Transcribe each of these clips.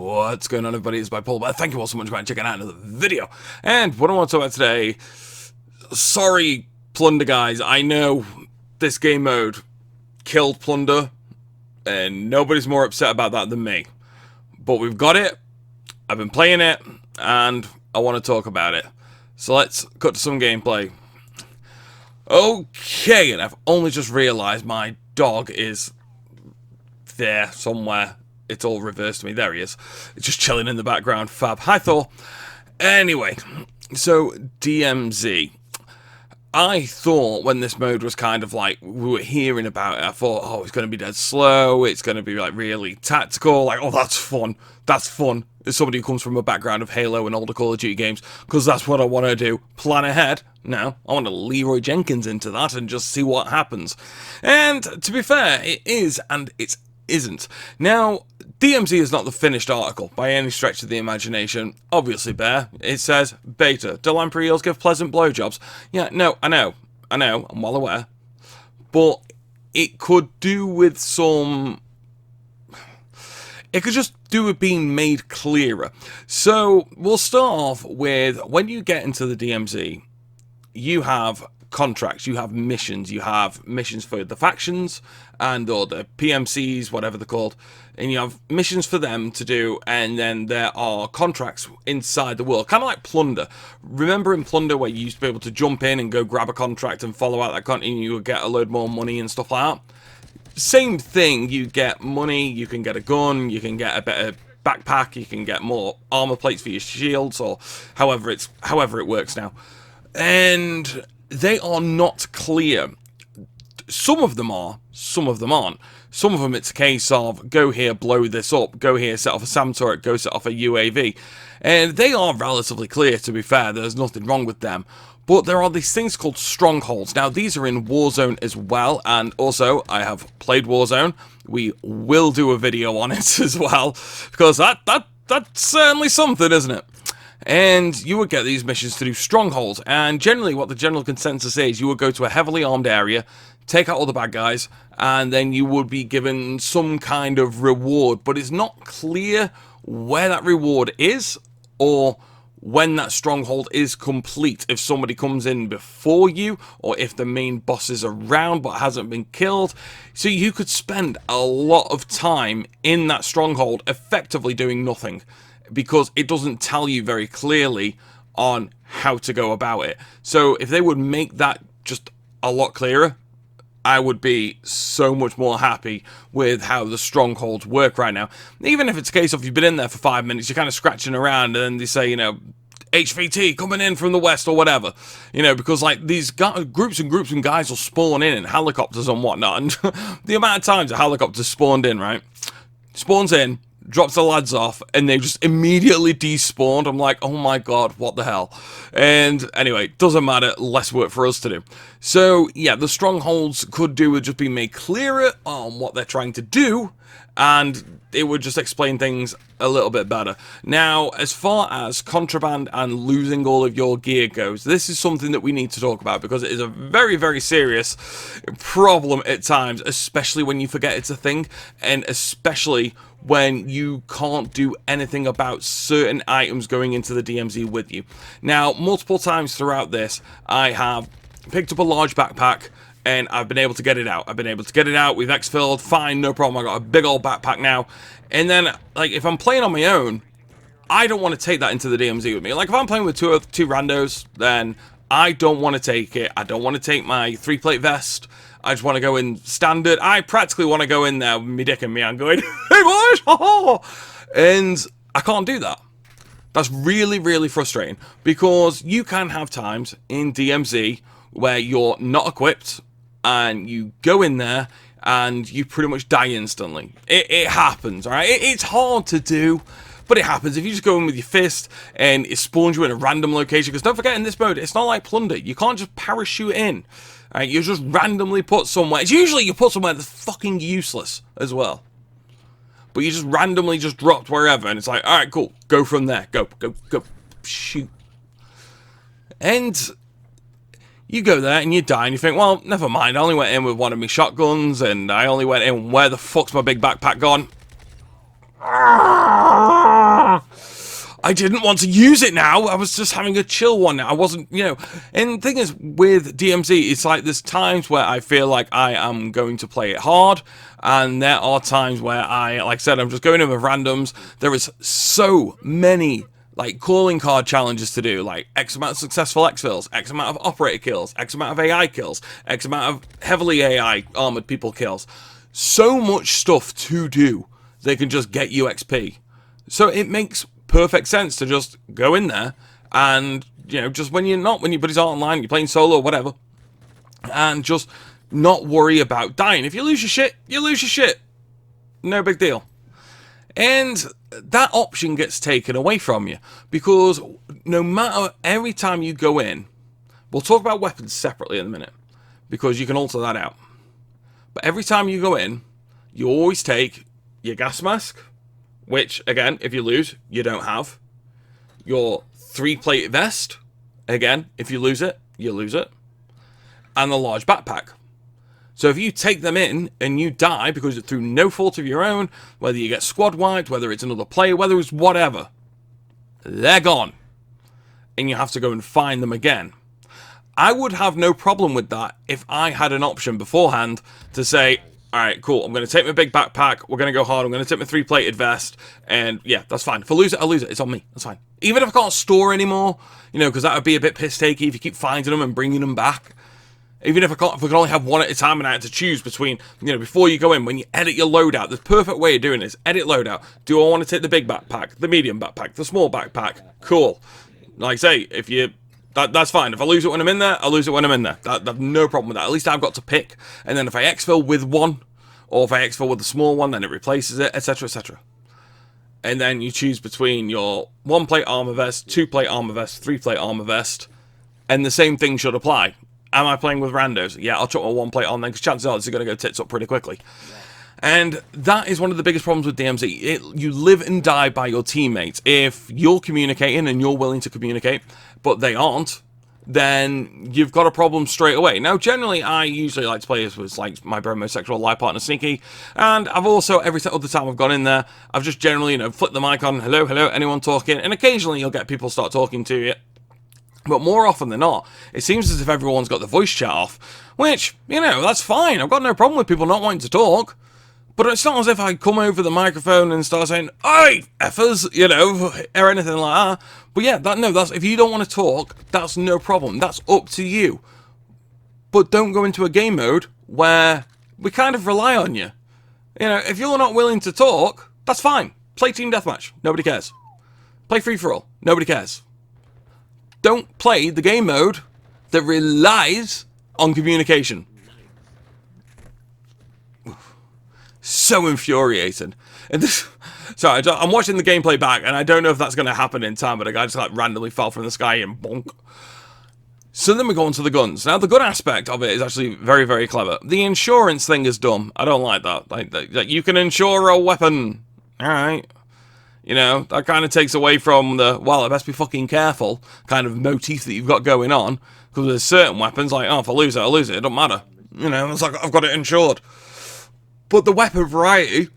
What's going on, everybody? It's by Paul, but thank you all so much for checking out another video. And what I want to talk about today, sorry, Plunder guys, I know this game mode killed Plunder, and nobody's more upset about that than me. But we've got it, I've been playing it, and I want to talk about it. So let's cut to some gameplay. Okay, and I've only just realised my dog is there somewhere. It's all reversed to me. There he is. It's just chilling in the background. Fab. Hi, Thor. Anyway, so DMZ. I thought when this mode was kind of like, we were hearing about it, I thought, oh, it's going to be dead slow. It's going to be like really tactical. Like, oh, that's fun. That's fun. As somebody who comes from a background of Halo and older Call of Duty games, because that's what I want to do. Plan ahead. No, I want to Leroy Jenkins into that and just see what happens. And to be fair, it is and it isn't. Now, DMZ is not the finished article by any stretch of the imagination. Obviously, Bear. It says, beta. Do lamprey eels give pleasant blowjobs? Yeah, no, I know, I'm well aware. But it could do with some... It could just do with being made clearer. So, we'll start off with, when you get into the DMZ, you have contracts, you have missions for the factions and or the PMCs, whatever they're called, and you have missions for them to do, and then there are contracts inside the world, kind of like Plunder. Remember in Plunder where you used to be able to jump in and go grab a contract and follow out that contract and you would get a load more money and stuff like that? Same thing, you get money, you can get a gun, you can get a better backpack, you can get more armor plates for your shields, or however it works now. And they are not clear. Some of them are, some of them aren't. Some of them it's a case of, go here, blow this up, go here, set off a SAM turret, go set off a UAV. And they are relatively clear, to be fair, there's nothing wrong with them. But there are these things called strongholds. Now, these are in Warzone as well, and also, I have played Warzone. We will do a video on it as well, because that's certainly something, isn't it? And you would get these missions to do strongholds, and generally what the general consensus is, you would go to a heavily armed area, take out all the bad guys, and then you would be given some kind of reward, but it's not clear where that reward is, or when that stronghold is complete, if somebody comes in before you, or if the main boss is around but hasn't been killed. So you could spend a lot of time in that stronghold effectively doing nothing, because it doesn't tell you very clearly on how to go about it. So if they would make that just a lot clearer, I would be so much more happy with how the strongholds work right now. Even if it's a case of you've been in there for 5 minutes, you're kind of scratching around, and then they say, you know, HVT coming in from the west or whatever. You know, because like these groups and guys will spawn in helicopters and whatnot, and the amount of times a helicopter spawned in, right? Spawns in, drops the lads off, and they just immediately despawned. I'm like, oh my god, what the hell? And anyway, doesn't matter, less work for us to do. So yeah, the strongholds could do with just being made clearer on what they're trying to do, and it would just explain things a little bit better. Now, as far as contraband and losing all of your gear goes, this is something that we need to talk about, because it is a very, very serious problem at times, especially when you forget it's a thing, and especially when you can't do anything about certain items going into the DMZ with you. Now, multiple times throughout this, I have picked up a large backpack, and I've been able to get it out. We've exfilled, fine, no problem. I got a big old backpack now. And then, like, if I'm playing on my own, I don't want to take that into the DMZ with me. Like, if I'm playing with two randos, then I don't want to take it. I don't want to take my 3-plate vest. I just want to go in standard. I practically want to go in there with me dick and me and going, hey boys, ha-ha! And I can't do that. That's really, really frustrating, because you can have times in DMZ where you're not equipped and you go in there and you pretty much die instantly. It happens, alright? It's hard to do, but it happens. If you just go in with your fist and it spawns you in a random location, because don't forget, in this mode, it's not like Plunder. You can't just parachute in. Right, you're just randomly put somewhere. It's usually you put somewhere that's fucking useless as well. But you just randomly just dropped wherever, and it's like, alright, cool, go from there. Go, shoot. And you go there and you die, and you think, well, never mind, I only went in with one of my shotguns, and I only went in, where the fuck's my big backpack gone? I didn't want to use it now. I was just having a chill one. I wasn't, you know. And the thing is, with DMZ, it's like there's times where I feel like I am going to play it hard, and there are times where like I said, I'm just going in with randoms. There is so many like calling card challenges to do, like X amount of successful exfils, X amount of operator kills, X amount of AI kills, X amount of heavily AI armored people kills. So much stuff to do. They can just get you XP. So it makes perfect sense to just go in there and, you know, just when your buddies aren't online, you're playing solo or whatever, and just not worry about dying. If you lose your shit, you lose your shit. No big deal. And that option gets taken away from you, because no matter, every time you go in, we'll talk about weapons separately in a minute, because you can alter that out. But every time you go in, you always take your gas mask, which, again, if you lose, you don't have. Your 3-plate vest, again, if you lose it, you lose it. And the large backpack. So if you take them in and you die because it's through no fault of your own, whether you get squad wiped, whether it's another player, whether it's whatever, they're gone. And you have to go and find them again. I would have no problem with that if I had an option beforehand to say, alright, cool, I'm going to take my big backpack, we're going to go hard, I'm going to take my 3-plated vest, and yeah, that's fine. If I lose it, I'll lose it. It's on me. That's fine. Even if I can't store anymore, you know, because that would be a bit piss-takey if you keep finding them and bringing them back. Even if we can only have one at a time and I had to choose between, you know, before you go in, when you edit your loadout, the perfect way of doing this, edit loadout. Do I want to take the big backpack, the medium backpack, the small backpack? Cool. Like I say, if you... That's fine. If I lose it when I'm in there, I'll lose it when I'm in there. I've no problem with that. At least I've got to pick. And then if I exfil with one, or if I exfil with the small one, then it replaces it, etc., etc. And then you choose between your 1-plate armor vest, 2-plate armor vest, 3-plate armor vest, and the same thing should apply. Am I playing with randos? Yeah, I'll chuck my 1-plate on then, because chances are it's going to go tits up pretty quickly. And that is one of the biggest problems with DMZ. You live and die by your teammates. If you're communicating and you're willing to communicate, but they aren't, then you've got a problem straight away. Now, generally, I usually like to play as with like my homosexual life partner, Sneaky, and I've also, every other time I've gone in there, I've just generally, you know, flipped the mic on, hello, anyone talking, and occasionally you'll get people start talking to you. But more often than not, it seems as if everyone's got the voice chat off, which, you know, that's fine. I've got no problem with people not wanting to talk. But it's not as if I come over the microphone and start saying, "Oi, effers," you know, or anything like that. But yeah, that's if you don't want to talk, that's no problem. That's up to you. But don't go into a game mode where we kind of rely on you. You know, if you're not willing to talk, that's fine. Play team deathmatch. Nobody cares. Play free-for-all. Nobody cares. Don't play the game mode that relies on communication. So infuriating. And this, sorry, I'm watching the gameplay back, and I don't know if that's going to happen in time, but a guy just like randomly fell from the sky and bonk. So then we go on to the guns. Now, the gun aspect of it is actually very, very clever. The insurance thing is dumb. I don't like that. Like you can insure a weapon. All right. You know, that kind of takes away from the, well, I best be fucking careful kind of motif that you've got going on. Because there's certain weapons, like, oh, if I lose it, I lose it. It don't matter. You know, it's like, I've got it insured. But the weapon variety,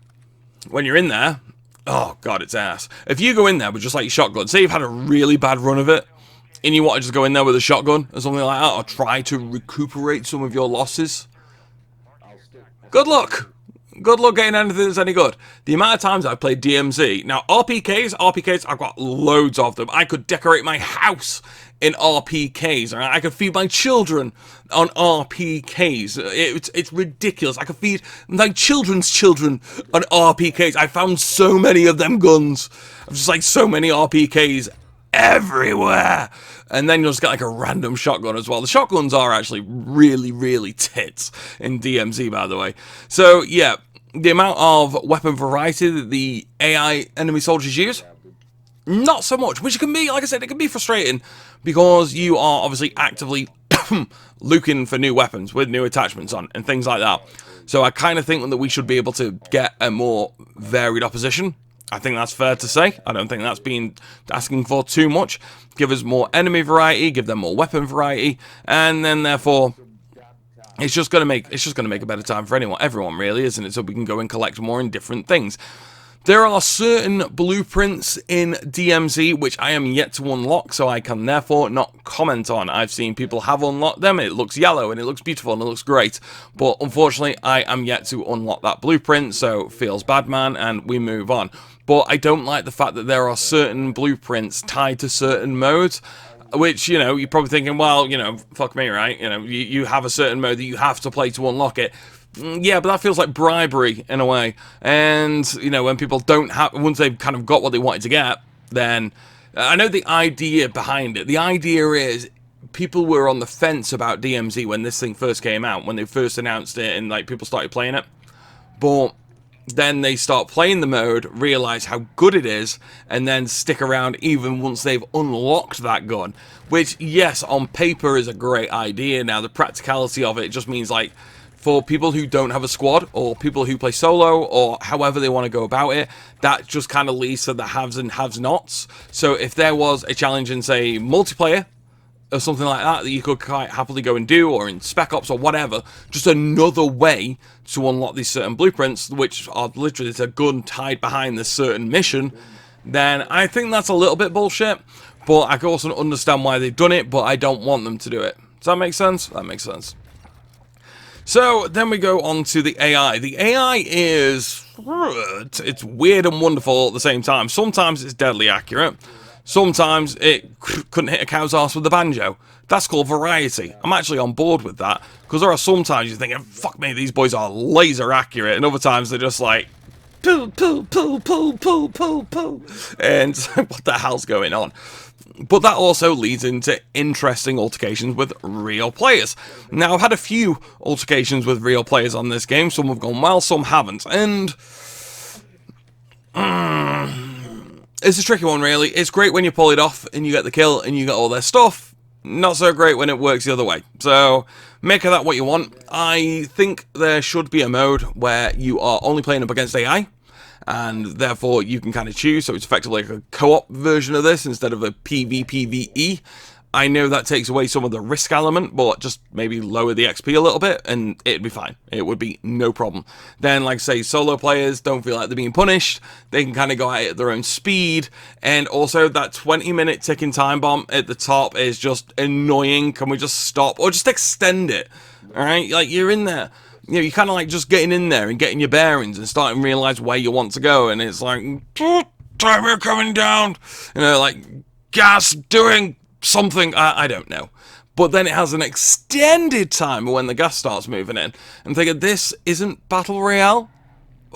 when you're in there, oh, God, it's ass. If you go in there with just, like, your shotgun, say you've had a really bad run of it, and you want to just go in there with a shotgun or something like that, or try to recuperate some of your losses, good luck. Good luck getting anything that's any good. The amount of times I've played DMZ. Now, RPKs, I've got loads of them. I could decorate my house in RPKs. Right? I could feed my children on RPKs. It's ridiculous. I could feed my children's children on RPKs. I found so many of them guns. I've just like so many RPKs everywhere. And then you'll just get like a random shotgun as well. The shotguns are actually really, really tits in DMZ, by the way. So, yeah, the amount of weapon variety that the AI enemy soldiers use, not so much. Which can be, like I said, it can be frustrating because you are obviously actively looking for new weapons with new attachments on and things like that. So I kind of think that we should be able to get a more varied opposition. I think that's fair to say. I don't think that's been asking for too much. Give us more enemy variety, give them more weapon variety, and then therefore it's just gonna make a better time for everyone, really, isn't it? So we can go and collect more in different things. There are certain blueprints in DMZ which I am yet to unlock, so I can therefore not comment on. I've seen people have unlocked them, it looks yellow and it looks beautiful and it looks great, but unfortunately I am yet to unlock that blueprint, so feels bad, man, and we move on. But I don't like the fact that there are certain blueprints tied to certain modes, which, you know, you're probably thinking, well, you know, fuck me, right? You know, you have a certain mode that you have to play to unlock it. Yeah, but that feels like bribery in a way. And, you know, when people don't have, once they've kind of got what they wanted to get, then I know the idea behind it. The idea is people were on the fence about DMZ when this thing first came out, when they first announced it and, like, people started playing it. But then they start playing the mode, realize how good it is, and then stick around even once they've unlocked that gun. Which, yes, on paper is a great idea. Now, the practicality of it just means, like, for people who don't have a squad, or people who play solo, or however they want to go about it, that just kind of leads to the haves and have-nots. So if there was a challenge in, say, multiplayer, or something like that you could quite happily go and do, or in Spec Ops or whatever, just another way to unlock these certain blueprints, which are literally it's a gun tied behind this certain mission, then I think that's a little bit bullshit. But I can also understand why they've done it, but I don't want them to do it. Does that make sense? That makes sense. So then we go on to the AI. The AI is, it's weird and wonderful at the same time. Sometimes it's deadly accurate. Sometimes it couldn't hit a cow's arse with a banjo. That's called variety. I'm actually on board with that, because there are sometimes you're thinking, fuck me, these boys are laser accurate, and other times they're just like, poo, poo, poo, poo, poo, poo, poo. And what the hell's going on? But that also leads into interesting altercations with real players. Now, I've had a few altercations with real players on this game. Some have gone well, some haven't. And it's a tricky one, really. It's great when you pull it off and you get the kill and you get all their stuff. Not so great when it works the other way. So, make of that what you want. I think there should be a mode where you are only playing up against AI, and therefore you can kind of choose, so it's effectively like a co-op version of this instead of a PvPvE. I know that takes away some of the risk element, but just maybe lower the XP a little bit, and it'd be fine. It would be no problem. Then, like say, solo players don't feel like they're being punished. They can kind of go at it at their own speed, and also that 20-minute ticking time bomb at the top is just annoying. Can we just stop, or just extend it? Alright, like, you're in there. You know, you're kind of like just getting in there and getting your bearings and starting to realize where you want to go, and it's like, timer coming down, you know, like gas doing something, I don't know. But then it has an extended timer when the gas starts moving in. I'm thinking, this isn't Battle Royale.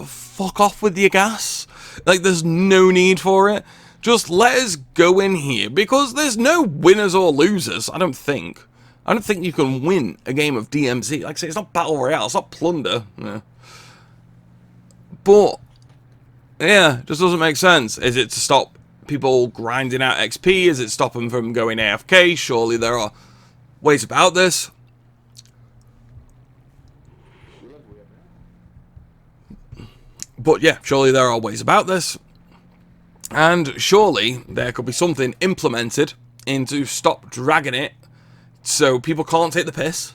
Fuck off with your gas. Like, there's no need for it. Just let us go in here, because there's no winners or losers, I don't think. I don't think you can win a game of DMZ. Like I say, it's not Battle Royale, it's not Plunder. Yeah. But, yeah, it just doesn't make sense. Is it to stop people grinding out XP? Is it stop them from going AFK? Surely there are ways about this. But yeah, surely there are ways about this. And surely there could be something implemented to stop dragging it, so people can't take the piss,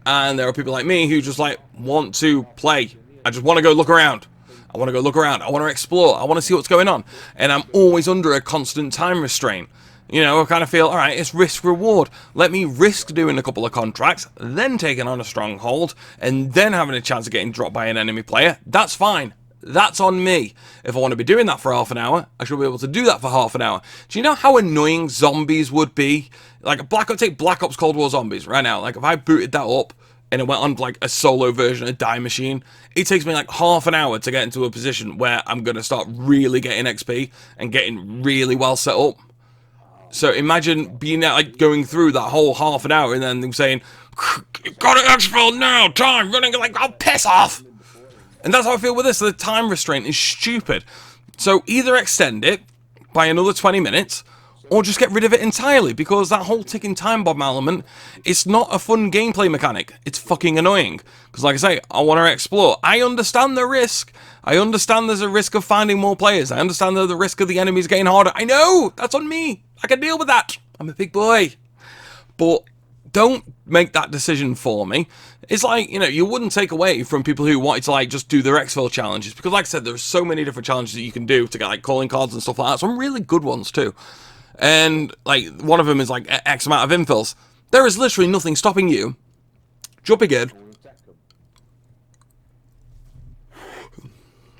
and there are people like me who just like want to play. I just want to go look around. I want to go look around. I want to explore. I want to see what's going on. And I'm always under a constant time restraint. You know, I kind of feel, all right, it's risk reward. Let me risk doing a couple of contracts, then taking on a stronghold, and then having a chance of getting dropped by an enemy player. That's fine. That's on me. If I want to be doing that for half an hour, I should be able to do that for half an hour. Do you know how annoying zombies would be? Like, take Black Ops Cold War Zombies right now. Like, if I booted that up and it went on, like, a solo version of Die Machine, it takes me, like, half an hour to get into a position where I'm going to start really getting XP and getting really well set up. So imagine being, like, going through that whole half an hour and then them saying, gotta exfil now, time, running, like, oh, piss off! And that's how I feel with this. The time restraint is stupid. So either extend it by another 20 minutes, or just get rid of it entirely, because that whole ticking time bomb element, it's not a fun gameplay mechanic. It's fucking annoying. Because like I say, I want to explore. I understand the risk. I understand there's a risk of finding more players. I understand there's the risk of the enemies getting harder. I know! That's on me. I can deal with that. I'm a big boy. But Don't make that decision for me. It's like, you know, you wouldn't take away from people who wanted to, like, just do their exfil challenges. Because, like I said, there's so many different challenges that you can do to get, like, calling cards and stuff like that. Some really good ones, too. And, like, one of them is, like, X amount of infills. There is literally nothing stopping you jumping in.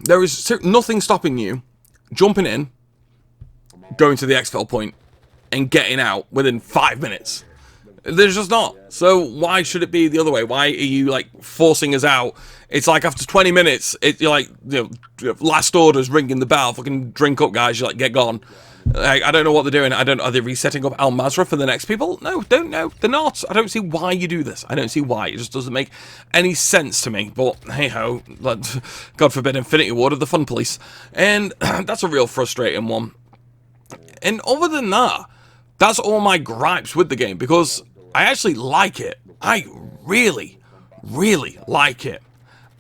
There is nothing stopping you jumping in, going to the exfil point, and getting out within 5 minutes. There's just not. So why should it be the other way? Why are you, like, forcing us out? It's like after 20 minutes, you're like, you know, last order's ringing the bell. Fucking drink up, guys. You're like, get gone. Like, I don't know what they're doing. Are they resetting up Al Mazrah for the next people? No, don't know. They're not. I don't see why you do this. I don't see why. It just doesn't make any sense to me. But hey ho, God forbid, Infinity Ward of the Fun Police, and that's a real frustrating one. And other than that, that's all my gripes with the game, because I actually like it. I really, really like it.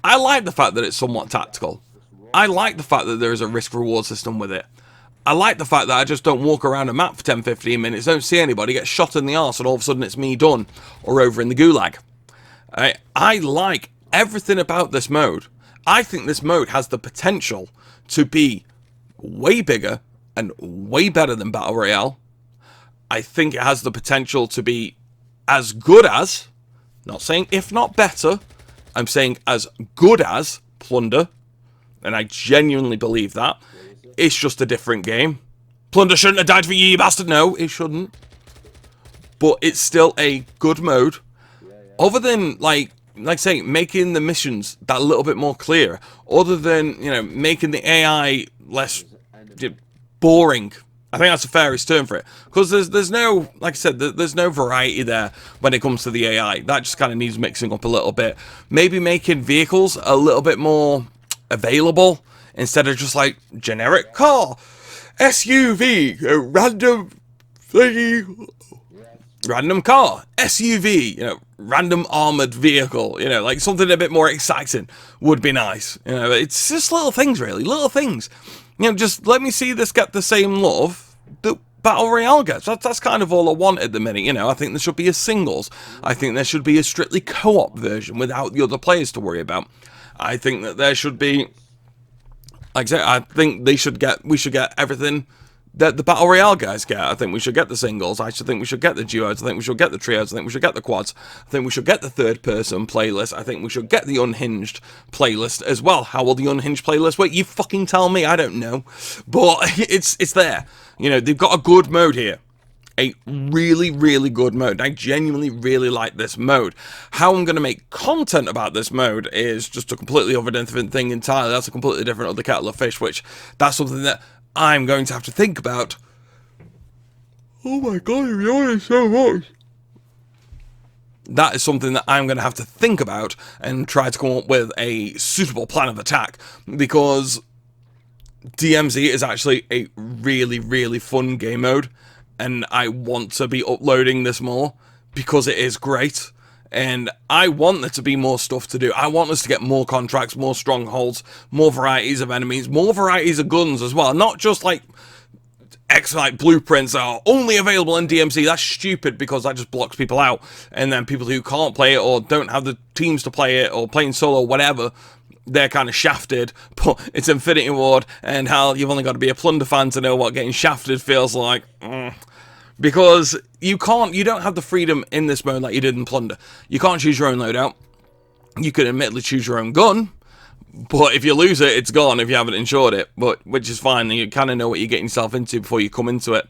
I like the fact that it's somewhat tactical. I like the fact that there is a risk-reward system with it. I like the fact that I just don't walk around a map for 10-15 minutes, don't see anybody, get shot in the arse, and all of a sudden it's me done, or over in the gulag. I like everything about this mode. I think this mode has the potential to be way bigger and way better than Battle Royale. I think it has the potential to be as good as, not saying if not better, I'm saying as good as Plunder, and I genuinely believe that. It's just a different game. Plunder shouldn't have died for you, you bastard. No, it shouldn't. But it's still a good mode. Other than, like saying, making the missions that little bit more clear. Other than, you know, making the AI less boring. I think that's the fairest term for it. Because there's no, like I said, there's no variety there when it comes to the AI. That just kind of needs mixing up a little bit. Maybe making vehicles a little bit more available, instead of just like generic car, SUV, a random thingy, random car, SUV, you know, random armored vehicle, you know, like something a bit more exciting would be nice. You know, it's just little things, really, little things. You know, just let me see this get the same love that Battle Royale gets. That's kind of all I want at the minute, you know. I think there should be a singles. I think there should be a strictly co-op version without the other players to worry about. I think that there should be, like I said, I think we should get everything that the Battle Royale guys get. I think we should get the singles. I should think we should get the duos. I think we should get the trios. I think we should get the quads. I think we should get the third person playlist. I think we should get the unhinged playlist as well. How will the unhinged playlist work? You fucking tell me. I don't know. But it's there. You know, they've got a good mode here. A really, really good mode. I genuinely really like this mode. How I'm going to make content about this mode is just a completely other different thing entirely. That's a completely different other kettle of fish, which that's something that I'm going to have to think about. Oh my god, you're yawning so much. That is something that I'm going to have to think about and try to come up with a suitable plan of attack, because DMZ is actually a really, really fun game mode, and I want to be uploading this more because it is great. And I want there to be more stuff to do. I want us to get more contracts, more strongholds, more varieties of enemies, more varieties of guns as well. Not just like X-Lite blueprints are only available in DMZ. That's stupid, because that just blocks people out. And then people who can't play it or don't have the teams to play it or playing solo or whatever, they're kind of shafted. But it's Infinity Ward, and hell, you've only got to be a Plunder fan to know what getting shafted feels like. Because you don't have the freedom in this mode like you did in Plunder. You can't choose your own loadout. You can admittedly choose your own gun, but if you lose it, it's gone if you haven't insured it, which is fine. You kind of know what you're getting yourself into before you come into it.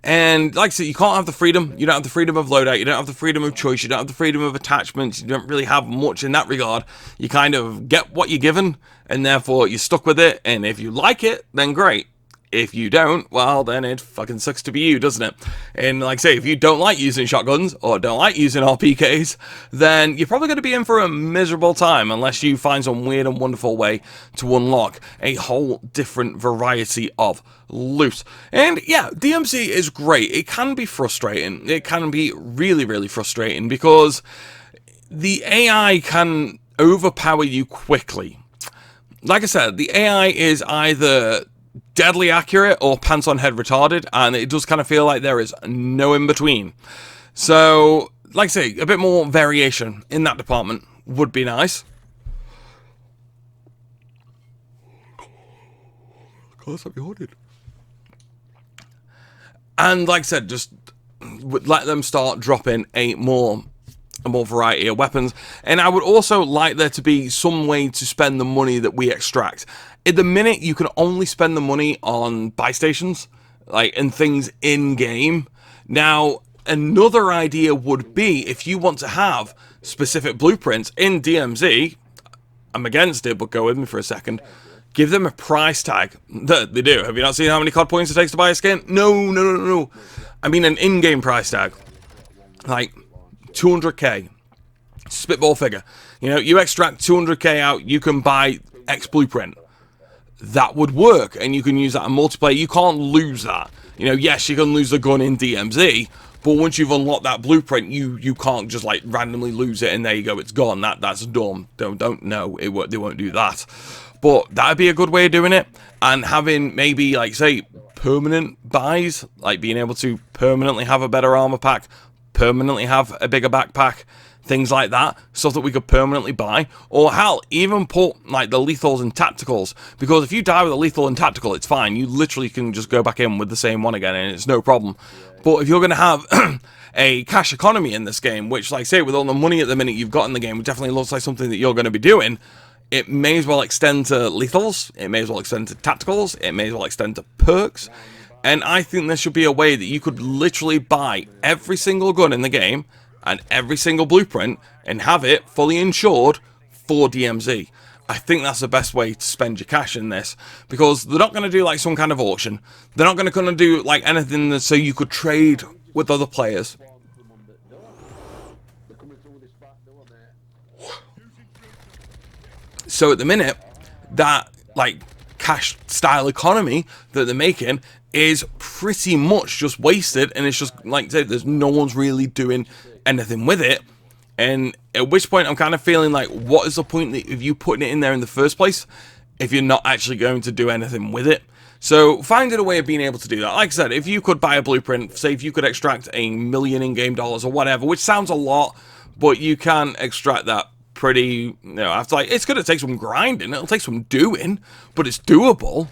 And like I said, you can't have the freedom. You don't have the freedom of loadout. You don't have the freedom of choice. You don't have the freedom of attachments. You don't really have much in that regard. You kind of get what you're given, and therefore you're stuck with it. And if you like it, then great. If you don't, well, then it fucking sucks to be you, doesn't it? And like I say, if you don't like using shotguns or don't like using RPKs, then you're probably going to be in for a miserable time unless you find some weird and wonderful way to unlock a whole different variety of loot. And yeah, DMZ is great. It can be frustrating. It can be really, really frustrating because the AI can overpower you quickly. Like I said, the AI is either deadly accurate or pants on head retarded, and it does kind of feel like there is no in between. So like I say, a bit more variation in that department would be nice. And like I said, just let them start dropping a more variety of weapons. And I would also like there to be some way to spend the money that we extract. At the minute, you can only spend the money on buy stations, like, and things in game. Now, another idea would be if you want to have specific blueprints in DMZ. I'm against it, but go with me for a second. Give them a price tag. They do. Have you not seen how many COD points it takes to buy a skin? No. I mean an in-game price tag. Like 200k. Spitball figure. You know, you extract 200k out, you can buy X blueprint. That would work, and you can use that in multiplayer. You can't lose that. You know, yes, you can lose the gun in DMZ, but once you've unlocked that blueprint, you can't just like randomly lose it and there you go, it's gone. That's dumb. Don't know. They won't do that. But that'd be a good way of doing it, and having maybe like say permanent buys, like being able to permanently have a better armor pack, permanently have a bigger backpack, things like that, stuff that we could permanently buy, or hell, even put like the lethals and tacticals, because if you die with a lethal and tactical, it's fine, you literally can just go back in with the same one again and it's no problem. But if you're going to have a cash economy in this game, which like I say, with all the money at the minute you've got in the game, it definitely looks like something that you're going to be doing, it may as well extend to lethals, it may as well extend to tacticals, it may as well extend to perks, and I think there should be a way that you could literally buy every single gun in the game and every single blueprint and have it fully insured for DMZ. I think that's the best way to spend your cash in this, because they're not going to do like some kind of auction. They're not going to do like anything that, so you could trade with other players. So at the minute, that like cash style economy that they're making is pretty much just wasted, and it's just like I said, there's no one's really doing anything with it. And at which point I'm kind of feeling like, what is the point of you putting it in there in the first place if you're not actually going to do anything with it? So finding a way of being able to do that. Like I said, if you could buy a blueprint, say if you could extract $1 million in-game dollars or whatever, which sounds a lot, but you can extract that pretty, you know, after like, it's going to take some grinding, it'll take some doing, but it's doable.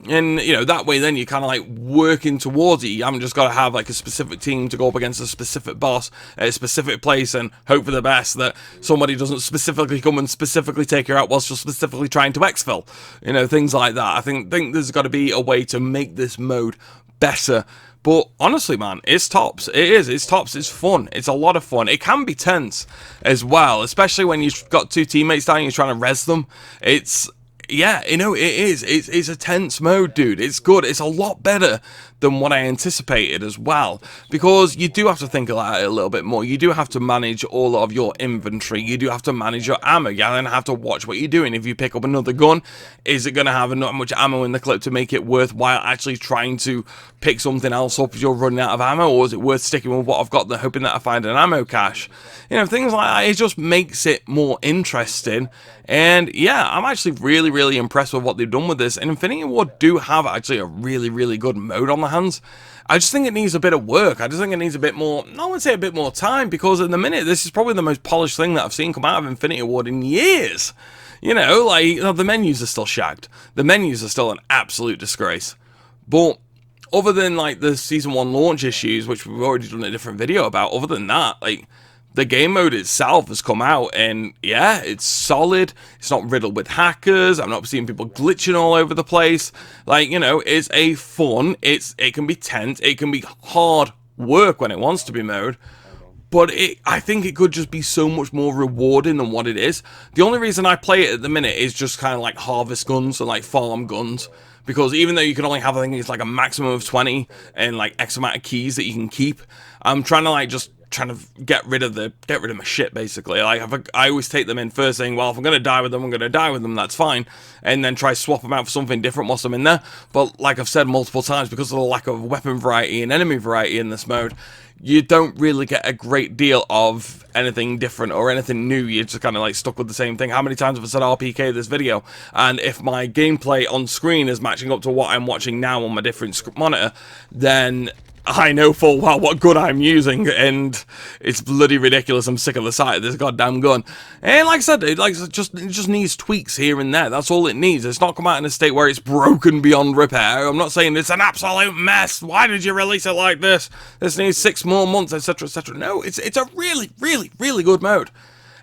And, you know, that way then you're kind of like working towards it. You haven't just got to have like a specific team to go up against a specific boss at a specific place and hope for the best that somebody doesn't specifically come and specifically take you out whilst you're specifically trying to exfil. You know, things like that. I think there's got to be a way to make this mode better. But honestly, man, it's tops. It is. It's tops. It's fun. It's a lot of fun. It can be tense as well, especially when you've got two teammates down and you're trying to res them. It's... yeah, you know, it is. It's a tense mode, dude. It's good. It's a lot better than what I anticipated as well, because you do have to think about it a little bit more. You do have to manage all of your inventory. You do have to manage your ammo. You're going to have to watch what you're doing. If you pick up another gun, is it going to have enough much ammo in the clip to make it worthwhile actually trying to pick something else up if you're running out of ammo, or is it worth sticking with what I've got and hoping that I find an ammo cache? You know, things like that. It just makes it more interesting. And yeah, I'm actually really impressed with what they've done with this. And Infinity Ward do have actually a really good mode on the hands. I just think it needs a bit of work. I just think it needs a bit more, I wouldn't say a bit more time, because in the minute, this is probably the most polished thing that I've seen come out of Infinity Ward in years. You know, like, you know, the menus are still shagged. The menus are still an absolute disgrace. But other than like the Season 1 launch issues, which we've already done a different video about, other than that, like, the game mode itself has come out, and yeah, it's solid. It's not riddled with hackers. I'm not seeing people glitching all over the place. Like, you know, it's a fun, it can be tense, it can be hard work when it wants to be mode, but I think it could just be so much more rewarding than what it is. The only reason I play it at the minute is just kind of like harvest guns and like farm guns, because even though you can only have, I think it's like a maximum of 20 and like X amount of keys that you can keep, I'm trying to like just trying to get rid of my shit, basically. Like, I always take them in first, saying, well, if I'm going to die with them, I'm going to die with them, that's fine, and then try to swap them out for something different whilst I'm in there. But like I've said multiple times, because of the lack of weapon variety and enemy variety in this mode, you don't really get a great deal of anything different or anything new. You're just kind of like stuck with the same thing. How many times have I said RPK this video? And if my gameplay on screen is matching up to what I'm watching now on my different monitor, then I know full well what gun I'm using, and it's bloody ridiculous. I'm sick of the sight of this goddamn gun. And like I said, it just needs tweaks here and there. That's all it needs. It's not come out in a state where it's broken beyond repair. I'm not saying it's an absolute mess. Why did you release it like this? This needs 6 more months, etc., etc. No, it's a really, really, really good mode,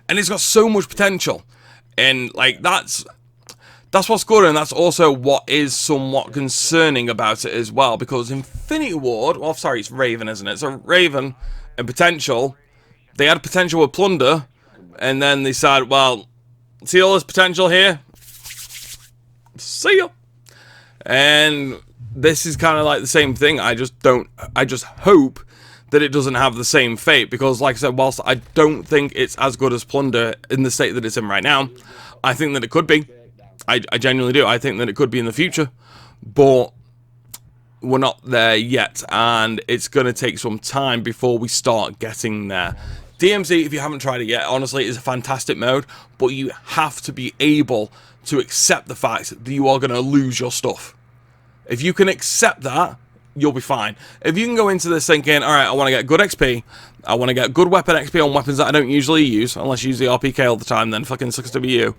and it's got so much potential. And like that's what's good, and that's also what is somewhat concerning about it as well, because Infinity Ward, well, sorry, it's Raven, isn't it? So Raven and potential, they had potential with Plunder, and then they said, well, see all this potential here? See ya. And this is kind of like the same thing. I just hope that it doesn't have the same fate, because like I said, whilst I don't think it's as good as Plunder in the state that it's in right now, I think that it could be. I genuinely do. I think that it could be in the future, but we're not there yet, and it's going to take some time before we start getting there. DMZ, if you haven't tried it yet, honestly, is a fantastic mode, but you have to be able to accept the fact that you are going to lose your stuff. If you can accept that, you'll be fine. If you can go into this thinking, alright, I want to get good XP, I want to get good weapon XP on weapons that I don't usually use, unless you use the RPK all the time, then fucking sucks to be you.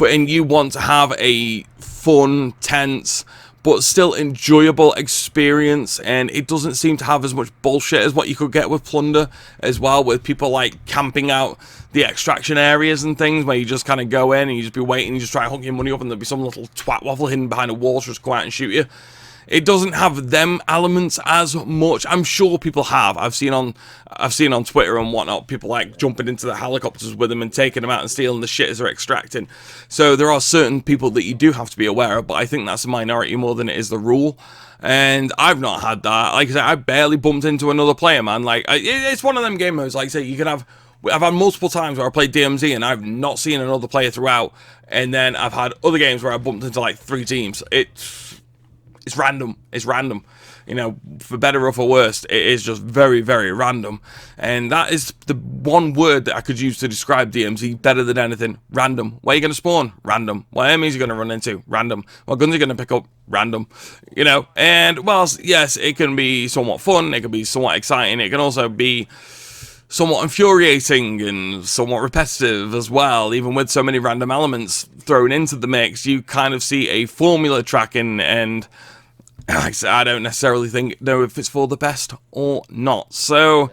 And you want to have a fun, tense, but still enjoyable experience, and it doesn't seem to have as much bullshit as what you could get with Plunder as well, with people like camping out the extraction areas and things, where you just kind of go in and you just be waiting, you just try and hook your money up, and there'll be some little twat waffle hidden behind a wall to just go out and shoot you. It doesn't have them elements as much. I'm sure people have. I've seen on Twitter and whatnot, people like jumping into the helicopters with them and taking them out and stealing the shit as they're extracting. So there are certain people that you do have to be aware of, but I think that's a minority more than it is the rule. And I've not had that. Like I said, I barely bumped into another player, man. Like it's one of them game modes. Like I say, you can have. I've had multiple times where I played DMZ and I've not seen another player throughout, and then I've had other games where I bumped into like 3 teams. It's random. It's random. You know, for better or for worse, it is just very, very random. And that is the one word that I could use to describe DMZ better than anything. Random. Where are you going to spawn? Random. What enemies are you going to run into? Random. What guns are you going to pick up? Random. You know, and whilst, yes, it can be somewhat fun, it can be somewhat exciting, it can also be somewhat infuriating and somewhat repetitive as well. Even with so many random elements thrown into the mix, you kind of see a formula tracking, and like I said, I don't necessarily know if it's for the best or not. So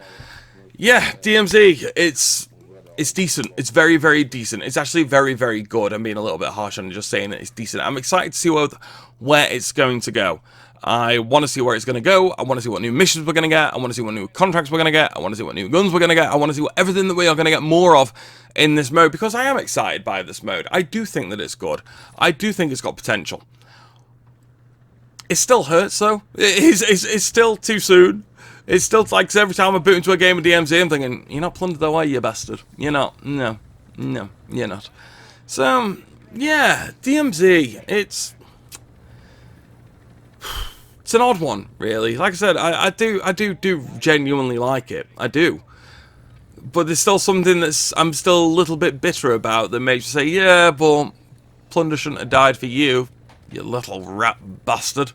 yeah, DMZ, it's decent. It's very, very decent. It's actually very, very good. I'm being a little bit harsh on just saying that it's decent. I'm excited to see where it's going to go. I want to see where it's going to go. I want to see what new missions we're going to get. I want to see what new contracts we're going to get. I want to see what new guns we're going to get. I want to see what everything that we are going to get more of in this mode, because I am excited by this mode. I do think that it's good. I do think it's got potential. It still hurts though. It's still too soon. It's still like, every time I boot into a game of DMZ, I'm thinking, you're not plundered though, are you, bastard? You're not. No, you're not. So yeah, DMZ. It's an odd one, really. Like I said, I do genuinely like it. I do. But there's still something I'm still a little bit bitter about that makes you say, yeah, but Plunder shouldn't have died for you, you little rat bastard.